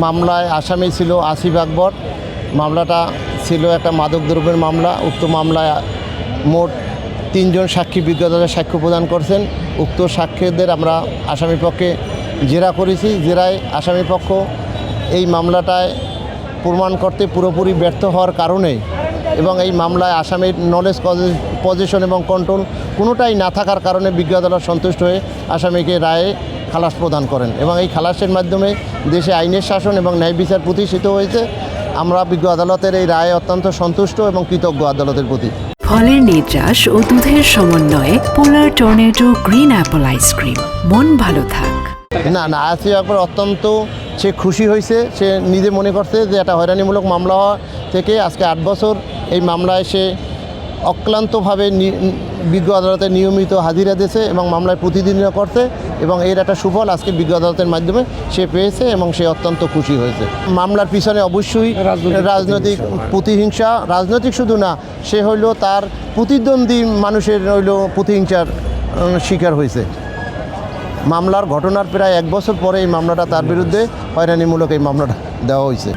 মামলায় আসামি ছিল আসিফ আকবর। মামলাটা ছিল একটা মাদকদ্রব্যের মামলা। উক্ত মামলায় মোট 3 জন সাক্ষী বিজ্ঞ আদালতে সাক্ষ্য প্রদান করছেন। উক্ত সাক্ষীদের আমরা আসামিপক্ষে জেরা করেছি। জেরায় আসামিপক্ষ এই মামলাটায় প্রমাণ করতে পুরোপুরি ব্যর্থ হওয়ার কারণে এবং এই মামলায় আসামির নলেজ পজিশন এবং কন্ট্রোল কোনোটাই না থাকার কারণে বিজ্ঞ আদালত সন্তুষ্ট হয়ে আসামিকে রায়ে খালাস প্রদান করেন এবং এই খালাসের মাধ্যমে দেশে আইনের শাসন এবং ন্যায় বিচার প্রতিষ্ঠিত হয়েছে। আমরা বিজ্ঞ আদালতের এই রায়ে অত্যন্ত সন্তুষ্ট এবং কৃতজ্ঞ আদালতের প্রতি। ফলের নির্যাস ও দুধের সমন্বয়ে পোলার টর্নেডো গ্রিন অ্যাপল আইসক্রিম। মন ভালো থাক। না আসিফ আকবর অত্যন্ত সে খুশি হয়েছে। সে নিজে মনে করছে যে একটা হয়রানিমূলক মামলা হওয়া থেকে আজকে 8 বছর এই মামলায় সে অক্লান্তভাবে বিজ্ঞ আদালতে নিয়মিত হাজিরা দিয়েছে এবং মামলায় প্রতিদিনও করছে এবং এর একটা সুফল আজকে বিজ্ঞ আদালতের মাধ্যমে সে পেয়েছে এবং সে অত্যন্ত খুশি হয়েছে। মামলার পিছনে অবশ্যই রাজনৈতিক প্রতিহিংসা, রাজনৈতিক শুধু না, সে হইল তার প্রতিদ্বন্দ্বী মানুষের প্রতিহিংসার শিকার হয়েছে। মামলার ঘটনার প্রায় 1 বছর পরে এই মামলাটা তার বিরুদ্ধে হয়রানিমূলক এই মামলাটা দেওয়া হয়েছে।